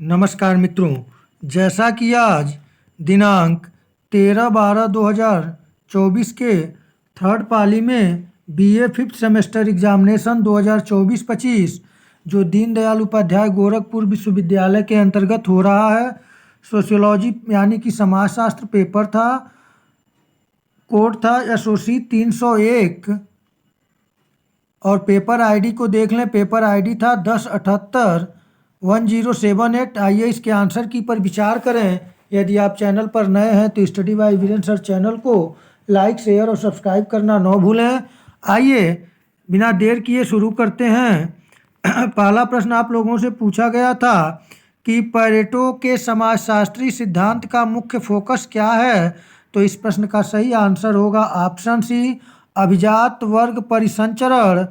नमस्कार मित्रों, जैसा कि आज दिनांक 13/12/2024 के थर्ड पाली में बीए फिफ्थ सेमेस्टर एग्जामिनेशन 2024-25 जो दीनदयाल उपाध्याय गोरखपुर विश्वविद्यालय के अंतर्गत हो रहा है, सोशियोलॉजी यानी कि समाजशास्त्र पेपर था। कोड था SOC 301 और पेपर आईडी को देख लें। पेपर आईडी था 1078-1078। आइए इसके आंसर की पर विचार करें। यदि आप चैनल पर नए हैं तो study by Virendra sir channel को लाइक, शेयर और सब्सक्राइब करना न भूलें। आइए बिना देर किए शुरू करते हैं। पहला प्रश्न आप लोगों से पूछा गया था कि पैरेटो के समाजशास्त्री सिद्धांत का मुख्य फोकस क्या है। तो इस प्रश्न का सही आंसर होगा ऑप्शन सी, अभिजात वर्ग परिसंचरण।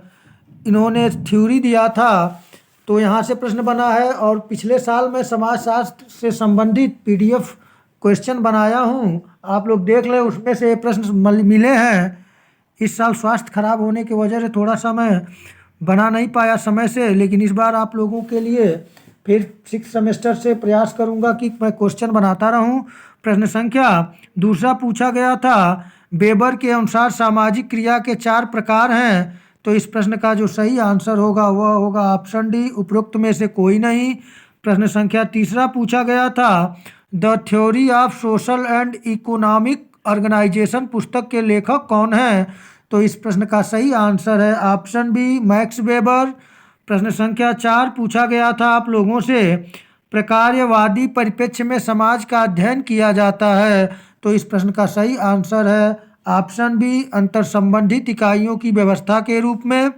इन्होंने थ्योरी दिया था। तो यहाँ से प्रश्न बना है और पिछले साल मैं समाजशास्त्र से संबंधित PDF क्वेश्चन बनाया हूँ, आप लोग देख लें। उसमें से प्रश्न मिले हैं। इस साल स्वास्थ्य खराब होने की वजह से थोड़ा सा मैं बना नहीं पाया समय से, लेकिन इस बार आप लोगों के लिए फिर 6 सेमेस्टर से प्रयास करूंगा कि मैं क्वेश्चन बनाता रहूं। प्रश्न संख्या दूसरा पूछा गया था, वेबर के अनुसार सामाजिक क्रिया के 4 प्रकार हैं। तो इस प्रश्न का जो सही आंसर होगा वह होगा ऑप्शन डी, उपरोक्त में से कोई नहीं। प्रश्न संख्या तीसरा पूछा गया था, the theory of social and economic organization पुस्तक के लेखक कौन हैं। तो इस प्रश्न का सही आंसर है ऑप्शन बी, मैक्स वेबर। प्रश्न संख्या 4 पूछा गया था आप लोगों से, प्रकार्यवादी परिप्रेक्ष्य में समाज का अध्ययन किया जाता है। तो इस प्रश्न का सही आंसर है ऑप्शन बी, अंतर संबंधित इकाइयों की व्यवस्था के रूप में।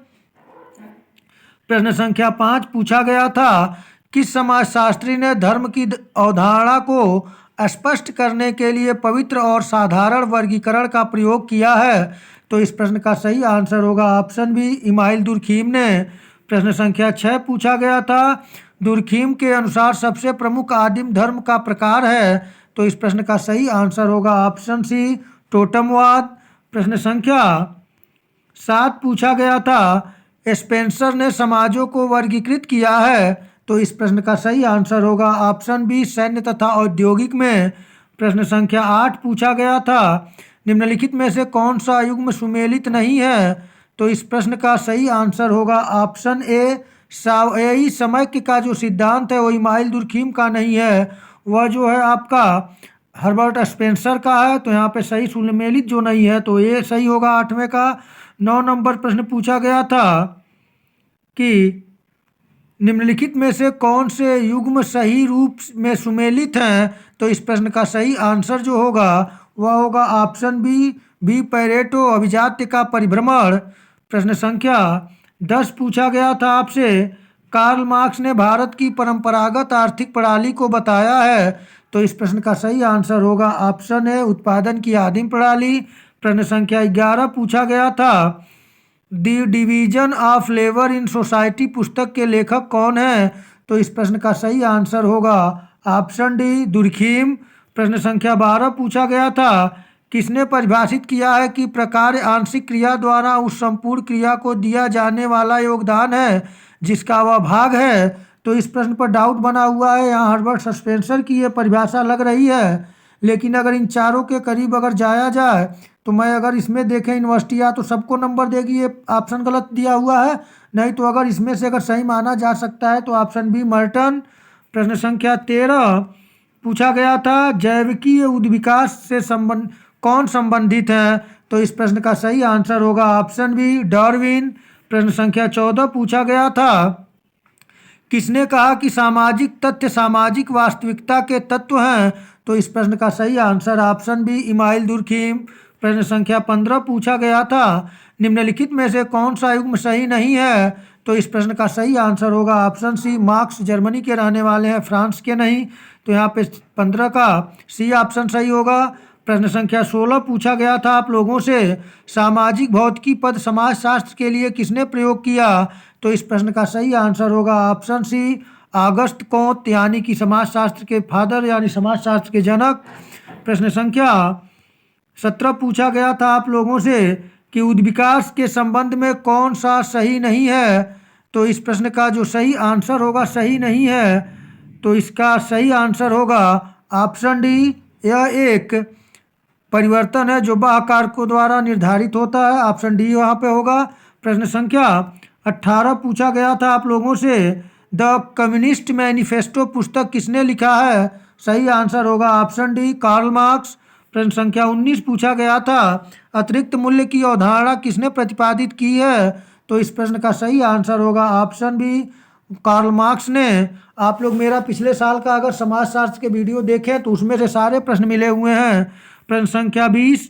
प्रश्न संख्या 5 पूछा गया था, किस समाजशास्त्री ने धर्म की अवधारणा को स्पष्ट करने के लिए पवित्र और साधारण वर्गीकरण का प्रयोग किया है। तो इस प्रश्न का सही आंसर होगा ऑप्शन बी, इमाइल दुर्खीम ने। प्रश्न संख्या 6 पूछा गया था, दुर्खीम के अनुसार सबसे प्रमुख आदिम धर्म का प्रकार है। तो इस प्रश्न का सही आंसर होगा ऑप्शन सी, टोटमवाद। प्रश्न संख्या 7 पूछा गया था, स्पेंसर ने समाजों को वर्गीकृत किया है। तो इस प्रश्न का सही आंसर होगा ऑप्शन बी, सैन्य तथा औद्योगिक में। प्रश्न संख्या 8 पूछा गया था, निम्नलिखित में से कौन सा युग्म सुमेलित नहीं है। तो इस प्रश्न का सही आंसर होगा ऑप्शन ए, सावयवी समैक्य का जो सिद्धांत है वो इमाइल दुर्खीम का नहीं है, वह जो है आपका हर्बर्ट स्पेंसर का है। तो यहाँ पे सही सुमेलित जो नहीं है तो ये सही होगा 8वें का। 9 नंबर प्रश्न पूछा गया था कि निम्नलिखित में से कौन से युग्म सही रूप में सुमेलित हैं। तो इस प्रश्न का सही आंसर जो होगा वह होगा ऑप्शन बी, पैरेटो अभिजात्य का परिभ्रमण। प्रश्न संख्या 10 पूछा गया था आपसे, कार्ल मार्क्स ने भारत की परंपरागत आर्थिक प्रणाली को बताया है। तो इस प्रश्न का सही आंसर होगा ऑप्शन ए, उत्पादन की आदिम प्रणाली। प्रश्न संख्या 11 पूछा गया था, the division of labour in society पुस्तक के लेखक कौन है। तो इस प्रश्न का सही आंसर होगा ऑप्शन डी, दुर्खीम। प्रश्न संख्या 12 पूछा गया था, किसने परिभाषित किया है कि प्रकार आंशिक क्रिया द्वारा उस संपूर्ण क्रिया को दिया जाने वाला योगदान है जिसका वह भाग है। तो इस प्रश्न पर डाउट बना हुआ है। यहाँ हर्बर्ट स्पेंसर की ये परिभाषा लग रही है, लेकिन अगर इन चारों के करीब अगर जाया जाए तो मैं अगर इसमें देखें यूनिवर्सिटी या तो सबको नंबर देगी, ये ऑप्शन गलत दिया हुआ है। नहीं तो अगर इसमें से अगर सही माना जा सकता है तो ऑप्शन बी, मर्टन। प्रश्न संख्या 13 पूछा गया था, जैविकीय उद्विकास से कौन संबंधित है। तो इस प्रश्न का सही आंसर होगा ऑप्शन बी, डार्विन। प्रश्न संख्या 14 पूछा गया था, किसने कहा कि सामाजिक तथ्य सामाजिक वास्तविकता के तत्व हैं। तो इस प्रश्न का सही answer option B, Emile Durkheim. प्रश्न संख्या 15 पूछा गया था, निम्नलिखित में से कौन सा युग्म सही नहीं है। तो इस प्रश्न का सही आंसर होगा ऑप्शन सी, मार्क्स जर्मनी के रहने वाले हैं, फ्रांस के नहीं। तो यहाँ पे 15 का सी ऑप्शन सही होगा। प्रश्न संख्या 16 पूछा गया था आप लोगों से, सामाजिक भौतिकी पद समाजशास्त्र के लिए किसने प्रयोग किया। तो इस प्रश्न का सही आंसर होगा ऑप्शन सी, ऑगस्ट कोंत, यानी कि समाजशास्त्र के फादर यानी समाजशास्त्र के जनक। प्रश्न संख्या 17 पूछा गया था आप लोगों से कि उद्विकास के संबंध में कौन सा सही नहीं है। तो इस प्रश्न का जो सही आंसर होगा सही नहीं है तो इसका सही आंसर होगा ऑप्शन डी। यह एक परिवर्तन है जो बाह्य कारकों द्वारा निर्धारित होता है। ऑप्शन डी यहाँ पे होगा। प्रश्न संख्या 18 पूछा गया था आप लोगों से, द कम्युनिस्ट मैनिफेस्टो पुस्तक किसने लिखा है? सही आंसर होगा ऑप्शन डी, कार्ल मार्क्स। प्रश्न संख्या 19 पूछा गया था, अतिरिक्त मूल्य की अवधारणा किसने प्रतिपादित की है? तो इस प्रश्न का सही आंसर होगा ऑप्शन बी, कार्ल मार्क्स ने। आप लोग मेरा पिछले साल का अगर समाजशास्त्र के वीडियो देखें तो उसमें से सारे प्रश्न मिले हुए हैं। प्रश्न संख्या 20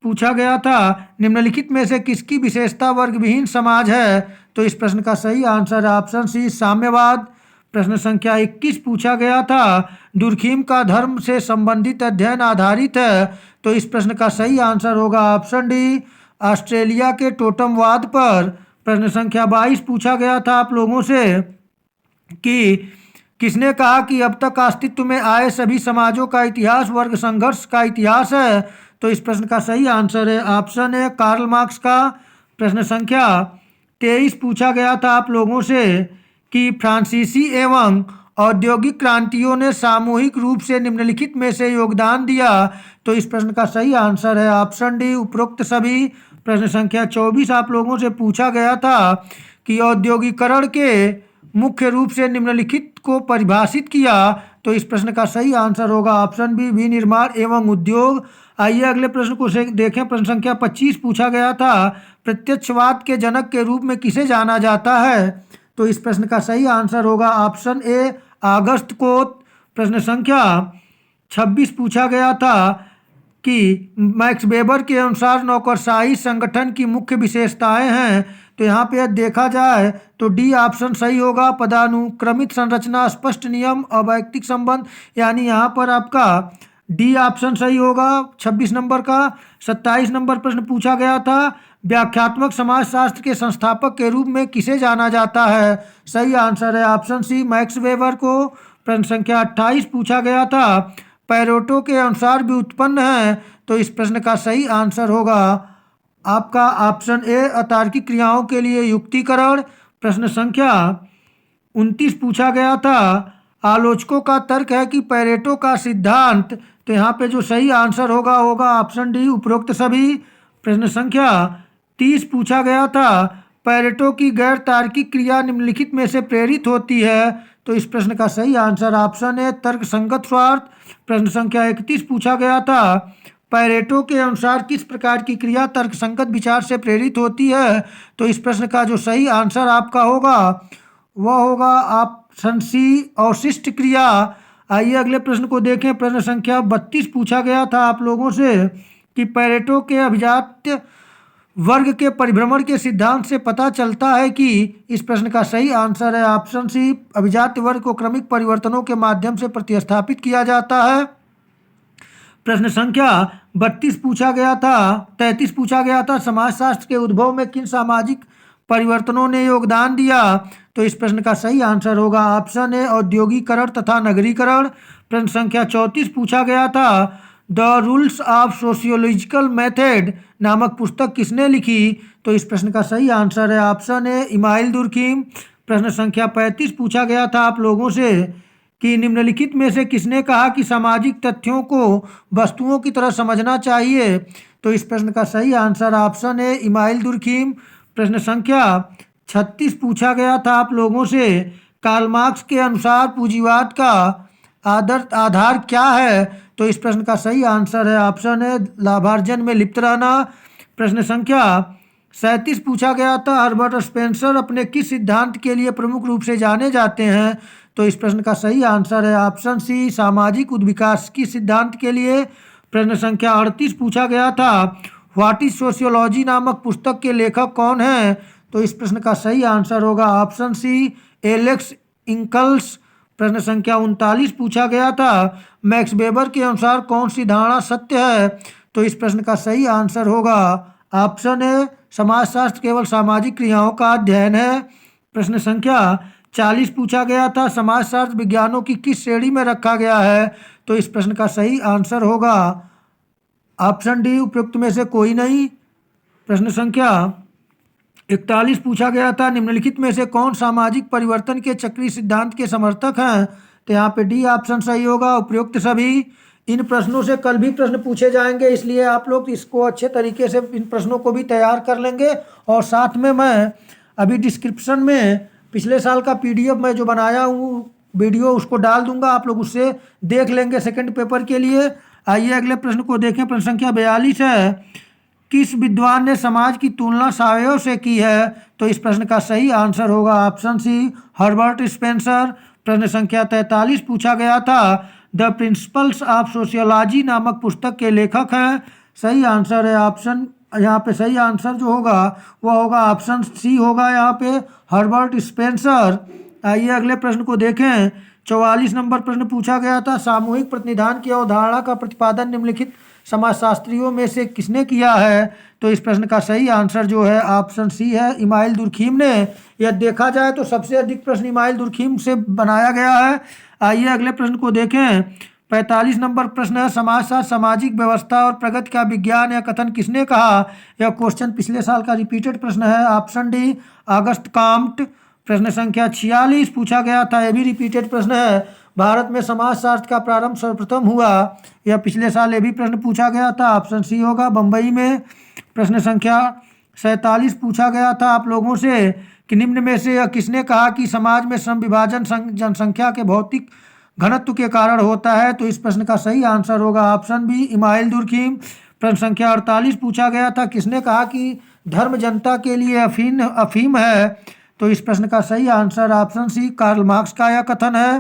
पूछा गया था, निम्नलिखित में से किसकी विशेषता वर्ग विहीन समाज है? तो इस प्रश्न का सही आंसर है ऑप्शन सी, साम्यवाद। प्रश्न संख्या 21 पूछा गया था, दुर्खिम का धर्म से संबंधित अध्ययन आधारित है। तो इस प्रश्न का सही आंसर होगा ऑप्शन डी, ऑस्ट्रेलिया के टोटमवाद पर। प्रश्न संख्या 22 पूछा गया था आप लोगों से कि किसने कहा कि अब तक अस्तित्व में आए सभी समाजों का इतिहास वर्ग संघर्ष का इतिहास है? तो इस प्रश्न का सही आंसर है ऑप्शन है, कार्ल मार्क्स का। प्रश्न संख्या 23 पूछा गया था आप लोगों से कि फ्रांसीसी एवं औद्योगिक क्रांतियों ने सामूहिक रूप से निम्नलिखित में से योगदान दिया। तो इस प्रश्न का सही आंसर है ऑप्शन डी, उपरोक्त सभी। प्रश्न संख्या 24 आप लोगों से पूछा गया था कि औद्योगिकरण के मुख्य रूप से निम्नलिखित को परिभाषित किया। तो इस प्रश्न का सही आंसर होगा ऑप्शन बी, विनिर्माण एवं उद्योग। आइए अगले प्रश्न को देखें। प्रश्न संख्या 25 पूछा गया था, प्रत्यक्षवाद के जनक के रूप में किसे जाना जाता है? तो इस प्रश्न का सही आंसर होगा ऑप्शन ए, ऑगस्ट कोत। प्रश्न संख्या 26 पूछा गया था कि मैक्स वेबर के अनुसार नौकरशाही संगठन की मुख्य विशेषताएं हैं। तो यहाँ पे देखा जाए तो डी ऑप्शन सही होगा, पदानुक्रमित संरचना, स्पष्ट नियम, अवैयक्तिक संबंध। यानी यहाँ पर आपका डी ऑप्शन सही होगा 26 नंबर का। 27 नंबर प्रश्न पूछा गया था, व्याख्यात्मक समाजशास्त्र के संस्थापक के रूप में किसे जाना जाता है? सही आंसर है ऑप्शन सी, मैक्स वेबर को। प्रश्न संख्या 28 पूछा गया था, पैरेटो के अनुसार भी उत्पन्न है। तो इस प्रश्न का सही आंसर होगा आपका ऑप्शन ए, अतार्किक क्रियाओं के लिए युक्तिकरण। प्रश्न संख्या 29 पूछा गया था, आलोचकों का तर्क है कि पैरेटो का सिद्धांत। तो यहाँ पे जो सही आंसर होगा ऑप्शन डी, उपरोक्त सभी। प्रश्न संख्या 30 पूछा गया था, पैरेटो की गैर तार्किक क्रिया निम्नलिखित में से प्रेरित होती है। तो इस प्रश्न का सही आंसर ऑप्शन है, तर्क संगत स्वार्थ। प्रश्न संख्या 31 पूछा गया था, पैरेटो के अनुसार किस प्रकार की क्रिया तर्क संगत विचार से प्रेरित होती है? तो इस प्रश्न का जो सही आंसर आपका होगा वह होगा ऑप्शन सी, अवशिष्ट क्रिया। आइए अगले प्रश्न को देखें। प्रश्न संख्या 32 पूछा गया था आप लोगों से कि पैरेटो के अभिजात्य वर्ग के परिभ्रमण के सिद्धांत से पता चलता है कि। इस प्रश्न का सही आंसर है ऑप्शन सी, अभिजात्य वर्ग को क्रमिक परिवर्तनों के माध्यम से प्रतिस्थापित किया जाता है। प्रश्न संख्या 32 पूछा गया था 33 पूछा गया था, समाजशास्त्र के उद्भव में किन सामाजिक परिवर्तनों ने योगदान दिया? तो इस प्रश्न का सही आंसर होगा ऑप्शन ए, औद्योगिकरण तथा नगरीकरण। प्रश्न संख्या 34 पूछा गया था, the rules of sociological method नामक पुस्तक किसने लिखी? तो इस प्रश्न का सही आंसर है ऑप्शन ए, इमाइल दुर्खिम। प्रश्न संख्या 35 पूछा गया था आप लोगों से कि निम्नलिखित में से किसने कहा कि सामाजिक तथ्यों को वस्तुओं की तरह समझना चाहिए? तो इस प्रश्न का सही आंसर ऑप्शन है, इमाइल दुर्खिम। प्रश्न संख्या 36 पूछा गया था आप लोगों से, कार्ल मार्क्स के अनुसार पूंजीवाद का आधार क्या है? तो इस प्रश्न का सही आंसर है ऑप्शन है, लाभार्जन में लिप्त रहना। प्रश्न संख्या 37 पूछा गया था, हर्बर्ट स्पेंसर अपने किस सिद्धांत के लिए प्रमुख रूप से जाने जाते हैं? तो इस प्रश्न का सही आंसर है ऑप्शन सी, सामाजिक उद्विकास की सिद्धांत के लिए। प्रश्न संख्या 38 पूछा गया था, व्हाट इज सोशियोलॉजी नामक पुस्तक के लेखक कौन है? तो इस प्रश्न का सही आंसर होगा ऑप्शन सी, एलेक्स इंकल्स। प्रश्न संख्या 39 पूछा गया था, मैक्स वेबर के अनुसार कौन सी धारणा सत्य है? तो इस प्रश्न का सही आंसर होगा ऑप्शन है, समाजशास्त्र केवल सामाजिक क्रियाओं का अध्ययन है। प्रश्न संख्या 40 पूछा गया था, समाजशास्त्र विज्ञानों की किस श्रेणी में रखा गया है? तो इस प्रश्न का सही आंसर होगा ऑप्शन डी, उपयुक्त में से कोई नहीं। प्रश्न संख्या 41 पूछा गया था, निम्नलिखित में से कौन सामाजिक परिवर्तन के चक्रीय सिद्धांत के समर्थक हैं? तो यहाँ पे डी ऑप्शन सही होगा। उपयुक्त सभी इन प्रश्नों से कल भी प्रश्न पूछे जाएंगे, इसलिए आप लोग इसको अच्छे तरीके से इन प्रश्नों को भी तैयार कर लेंगे। और साथ में मैं अभी डिस्क्रिप्शन में पिछले साल का PDF मैं जो बनाया हूँ वीडियो उसको डाल दूंगा, आप लोग उससे देख लेंगे सेकंड पेपर के लिए। आइए अगले प्रश्न को देखें। प्रश्न संख्या 42 है, किस विद्वान ने समाज की तुलना सावयव से की है? तो इस प्रश्न का सही आंसर होगा ऑप्शन सी, हर्बर्ट स्पेंसर। प्रश्न संख्या 43 पूछा गया था, द प्रिंसिपल्स ऑफ सोशियोलॉजी नामक पुस्तक के लेखक हैं। सही आंसर है ऑप्शन, यहाँ पे सही आंसर जो होगा वह होगा ऑप्शन सी होगा यहाँ पे, हर्बर्ट स्पेंसर। आइए अगले प्रश्न को देखें। 44 नंबर प्रश्न पूछा गया था, सामूहिक प्रतिनिधान की अवधारणा का प्रतिपादन निम्नलिखित समाजशास्त्रियों में से किसने किया है? तो इस प्रश्न का सही आंसर जो है ऑप्शन सी है, इमाइल दुर्खीम ने। यह देखा जाए तो सबसे अधिक प्रश्न इमाइल दुर्खीम से बनाया गया है। आइए अगले प्रश्न को देखें। 45 नंबर प्रश्न है, समाजशास्त्र सामाजिक व्यवस्था और प्रगति का विज्ञान या कथन किसने कहा? यह क्वेश्चन पिछले साल का रिपीटेड प्रश्न है, ऑप्शन डी, अगस्त काम्ट। प्रश्न संख्या 46 पूछा गया था, यह भी रिपीटेड प्रश्न है, भारत में समाजशास्त्र का प्रारंभ सर्वप्रथम हुआ? यह पिछले साल ये भी प्रश्न पूछा गया था, ऑप्शन सी होगा, बम्बई में। प्रश्न संख्या 47 पूछा गया था आप लोगों से कि निम्न में से यह किसने कहा कि समाज में श्रम विभाजन जनसंख्या के भौतिक घनत्व के कारण होता है? तो इस प्रश्न का सही आंसर होगा ऑप्शन बी, इमाइल दुर्खीम। प्रश्न संख्या 48 पूछा गया था, किसने कहा कि धर्म जनता के लिए अफीम है? तो इस प्रश्न का सही answer option C, Karl Marx का यह कथन है।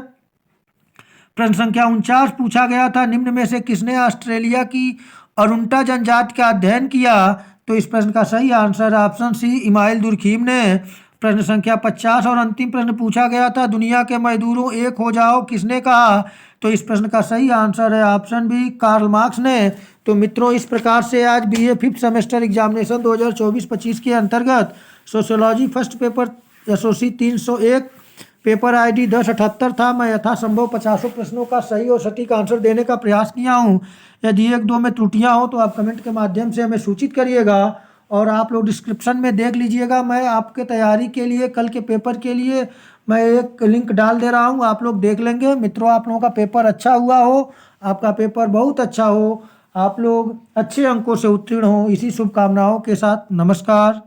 प्रश्न संख्या 49 पूछा गया था, निम्न में से किसने ऑस्ट्रेलिया की अरुंटा जनजाति का अध्ययन किया? तो इस प्रश्न का सही answer option C, Emile Durkheim ने। प्रश्न संख्या 50 और अंतिम प्रश्न पूछा गया था, दुनिया के मजदूरों एक हो जाओ किसने कहा? तो इस प्रश्न का सही आंसर है ऑप्शन बी, कार्ल मार्क्स ने। तो मित्रों, इस प्रकार से आज BA 5th सेमेस्टर एग्जामिनेशन 2024-25 के अंतर्गत sociology first paper SOC 301 paper ID 1078 था। मैं यथासंभव 50 प्रश्नों का सही और सटीक आंसर देने का प्रयास किया हूँ। यदि एक दो में त्रुटियाँ हो तो आप कमेंट के माध्यम से हमें सूचित करिएगा, और आप लोग डिस्क्रिप्शन में देख लीजिएगा। मैं आपके तैयारी के लिए कल के पेपर के लिए मैं एक लिंक डाल दे रहा हूँ, आप लोग देख लेंगे। मित्रों, आप लोगों का पेपर अच्छा हुआ हो, आपका पेपर बहुत अच्छा हो, आप लोग अच्छे अंकों से उत्तीर्ण हो, इसी शुभकामनाओं के साथ नमस्कार।